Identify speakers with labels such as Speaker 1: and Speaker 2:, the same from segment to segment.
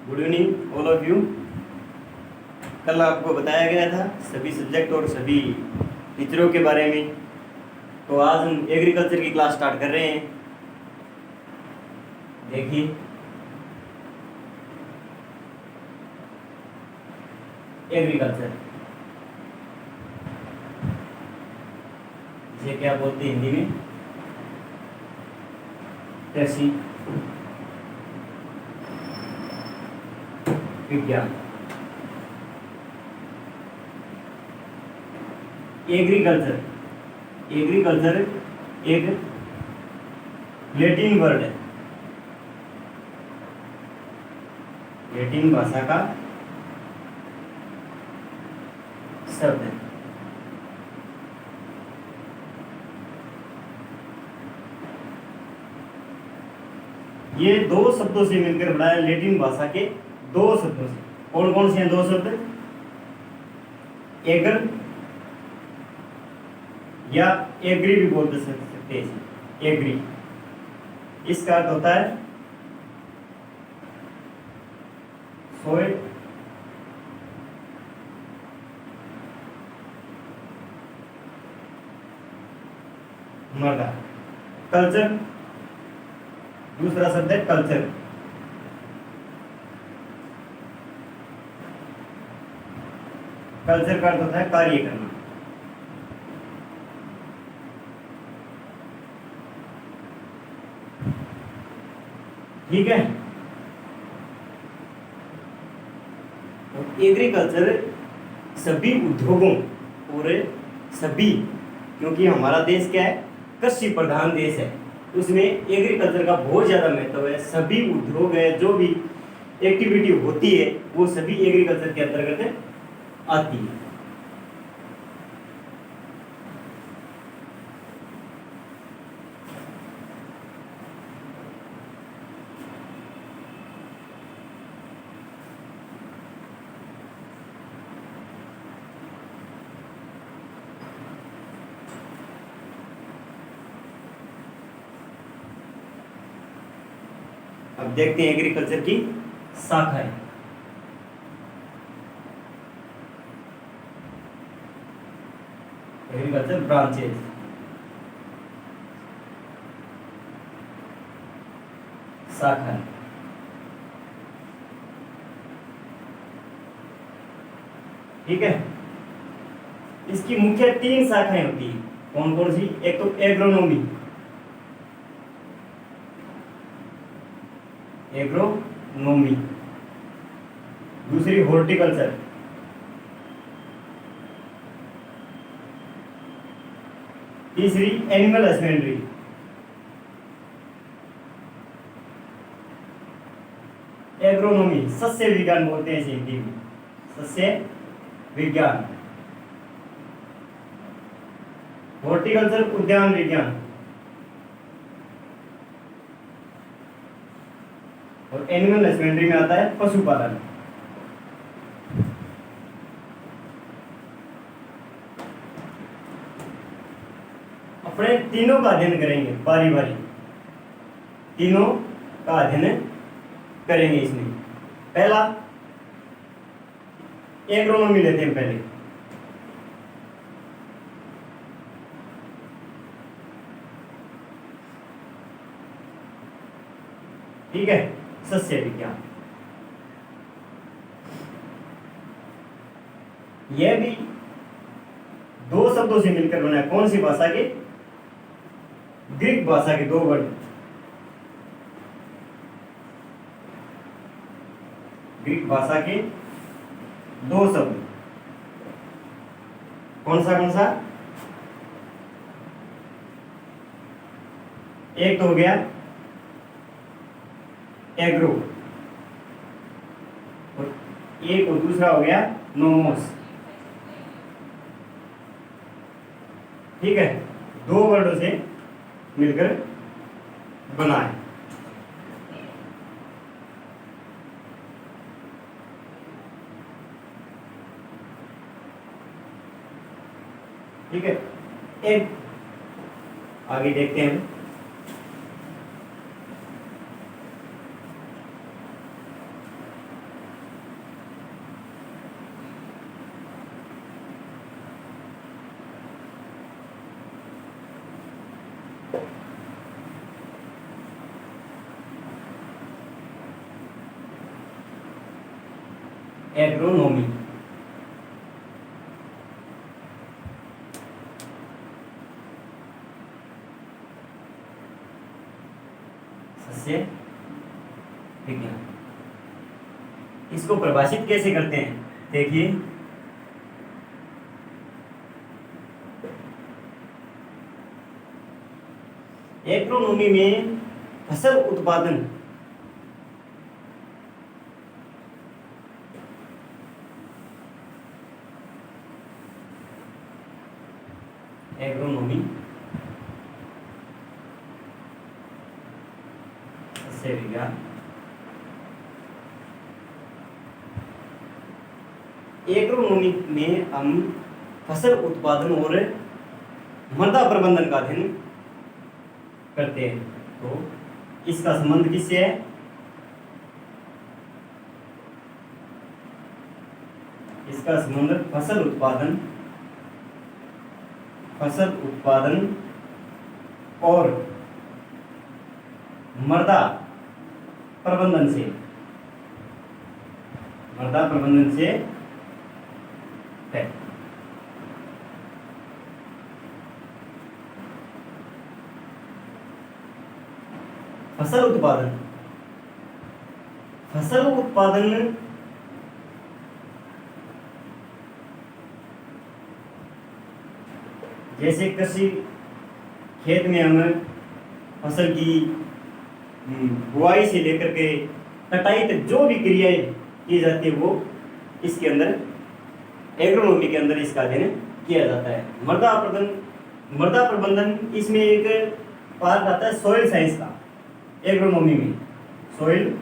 Speaker 1: Good evening all of you. कल आपको बताया गया था सभी सब्जेक्ट और सभी टीचरों के बारे में। तो आज हम एग्रीकल्चर की क्लास स्टार्ट कर रहे हैं। देखिए, एग्रीकल्चर ये क्या बोलते हैं हिंदी में? कृषि विज्ञान। एग्रीकल्चर एग्रीकल्चर एक लैटिन वर्ड है, लैटिन भाषा का शब्द है। ये दो शब्दों से मिलकर बना है, लैटिन भाषा के दो शब्दों से। कौन कौन से हैं दो शब्द? एगर या एग्री भी बोल सकते हैं। एग्री इसका अर्थ होता है सोइल, मृदा। कल्चर दूसरा शब्द है कल्चर। कल्चर का अर्थ होता है कार्य करना। ठीक है। एग्रीकल्चर सभी उद्योगों और सभी, क्योंकि हमारा देश क्या है, कृषि प्रधान देश है, उसमें एग्रीकल्चर का बहुत ज़्यादा महत्व है। सभी उद्योग है, जो भी एक्टिविटी होती है वो सभी एग्रीकल्चर के अंतर्गत आती है। अब देखते हैं एग्रीकल्चर की शाखाएं। Agriculture branches. शाखाएं ठीक है। इसकी मुख्य तीन शाखाएं होती है। कौन कौन सी? एक तो एग्रोनॉमी, एग्रोनॉमी। दूसरी हॉर्टिकल्चर, तीसरी एनिमल हस्बेंड्री। एग्रोनॉमी सस्य विज्ञान बोलते हैं इसे हिंदी में, सस्य विज्ञान। हॉर्टिकल्चर उद्यान विज्ञान। और एनिमल हस्बेंड्री में आता है पशुपालन। अपने तीनों का अध्ययन करेंगे बारी बारी, तीनों का अध्ययन करेंगे इसमें। पहला एग्रोनॉमी लेते हैं पहले। ठीक है, सस्य विज्ञान। यह भी दो शब्दों से मिलकर बना है। कौन सी भाषा के? ग्रीक भाषा के दो वर्ड। ग्रीक भाषा के दो शब्द। कौन सा? एक तो हो गया एग्रो, और एक और दूसरा हो गया नोमोस। ठीक है, दो वर्डों से मिलकर बना है। ठीक है, एक आगे देखते हैं। एग्रोनॉमी। सस्य विज्ञान। इसको परिभाषित कैसे करते हैं देखिए, एग्रोनॉमी में फसल उत्पादन एग्रोनॉमी सस्य विज्ञान एग्रोनॉमी में हम फसल उत्पादन और मृदा प्रबंधन का अध्ययन करते हैं। तो इसका संबंध किससे है? इसका संबंध फसल उत्पादन और मृदा प्रबंधन से है। फसल उत्पादन जैसे कृषि खेत में हम फसल की बुआई से लेकर के कटाई तक जो भी क्रियाएं की जाती है वो इसके अंदर एग्रोनॉमी के अंदर इसका अध्ययन किया जाता है। मृदा प्रबंधन इसमें एक पार्ट आता है सॉइल साइंस का। एग्रोनॉमी में सॉइल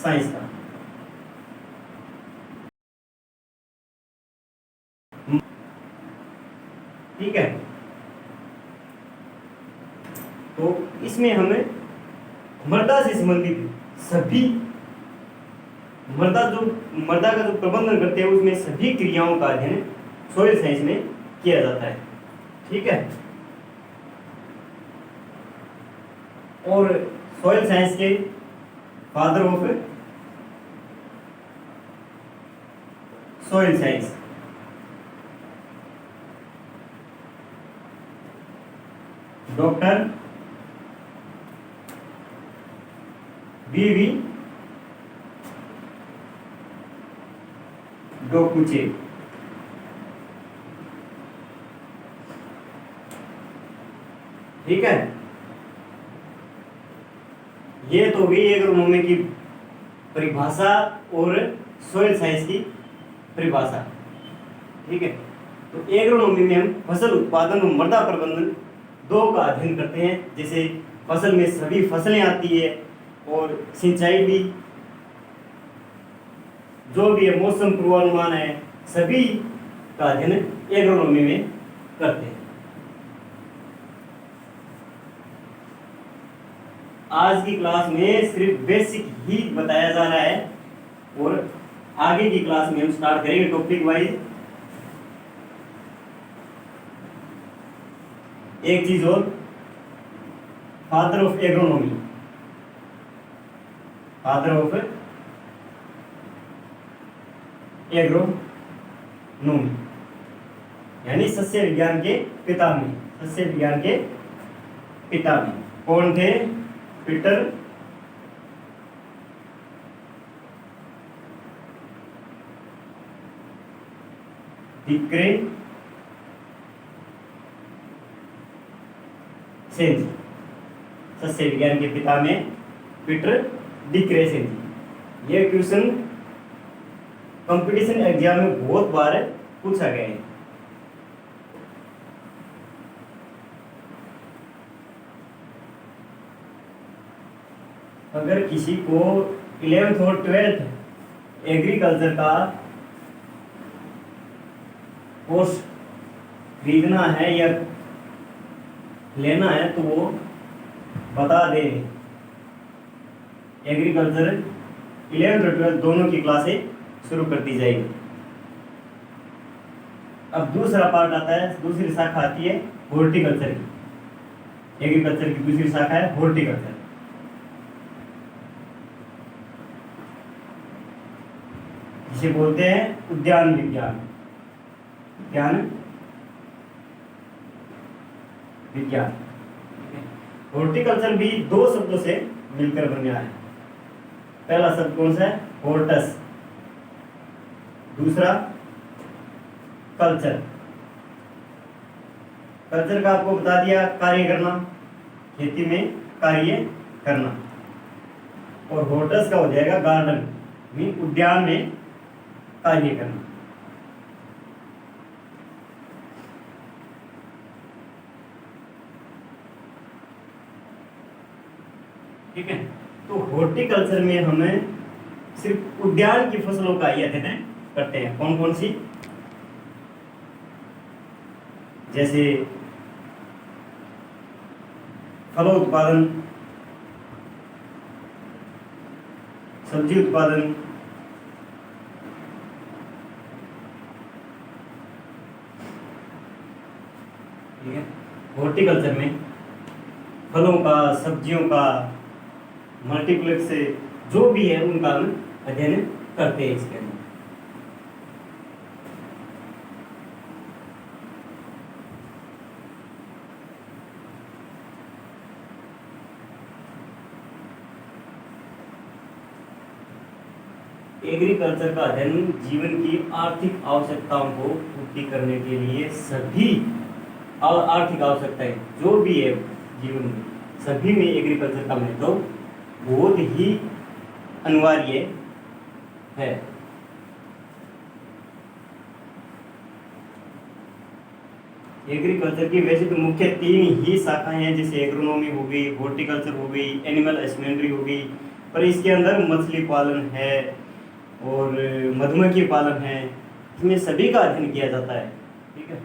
Speaker 1: साइंस का। ठीक है, तो इसमें हमें मृदा से संबंधित सभी मृदा का जो प्रबंधन करते हैं उसमें सभी क्रियाओं का अध्ययन सॉइल साइंस में किया जाता है। ठीक है, और सॉइल साइंस के father of soil science doctor V Dokuchaev. ठीक है, ये तो हुई एग्रोनॉमी की परिभाषा और सॉइल साइंस की परिभाषा। ठीक है, तो एग्रोनॉमी में हम फसल उत्पादन और मृदा प्रबंधन दो का अध्ययन करते हैं। जैसे फसल में सभी फसलें आती है और सिंचाई भी, जो भी है मौसम पूर्वानुमान है, सभी का अध्ययन एग्रोनॉमी में करते हैं। आज की क्लास में सिर्फ बेसिक ही बताया जा रहा है और आगे की क्लास में हम स्टार्ट करेंगे टॉपिक वाइज। एक चीज और, फादर ऑफ एग्रोनॉमी, यानी सस्य विज्ञान के पिता में कौन थे? पीटर डिक्रेसेंज। सस्य विज्ञान के पिता में पीटर डिक्रेसेंज। ये क्वेश्चन कंपटीशन एग्जाम में बहुत बार पूछा गया है। अगर किसी को 11th और 12th एग्रीकल्चर का कोर्स खरीदना है या लेना है तो वो बता दे। एग्रीकल्चर 11th और 12th दोनों की क्लासें शुरू कर दी जाएगी। अब दूसरा पार्ट आता है, दूसरी शाखा आती है हॉर्टिकल्चर की। एग्रीकल्चर की दूसरी शाखा है हॉर्टिकल्चर। जिसे बोलते हैं उद्यान विज्ञान। उद्यान विज्ञान। हॉर्टिकल्चर भी दो शब्दों से मिलकर बन गया है। पहला शब्द कौन सा है? हॉर्टस। दूसरा कल्चर। कल्चर का आपको बता दिया, कार्य करना, खेती में कार्य करना। और हॉर्टस का हो जाएगा गार्डन में, उद्यान में कार्य करना। ठीक है, तो हॉर्टिकल्चर में हमें सिर्फ उद्यान की फसलों का ही अध्ययन करते हैं। कौन कौन सी? जैसे फलों उत्पादन, सब्जी उत्पादन, ठीक है। हॉर्टिकल्चर में फलों का, सब्जियों का, मल्टीप्लेक्स से जो भी है उनका हम अध्ययन करते हैं इसके अंदर। एग्रीकल्चर का अध्ययन जीवन की आर्थिक आवश्यकताओं को पूर्ति करने के लिए सभी आर्थिक आवश्यकताएं जो भी है जीवन में, सभी में एग्रीकल्चर का महत्व बहुत ही अनिवार्य है। एग्रीकल्चर की वैसे तो मुख्य 3 ही शाखाएं हैं, जैसे एग्रोनॉमी हो गई, हॉर्टिकल्चर हो गई, एनिमल हस्बेंड्री हो गई। पर इसके अंदर मछली पालन है और मधुमक्खी पालन है, इसमें सभी का अध्ययन किया जाता है। ठीक है।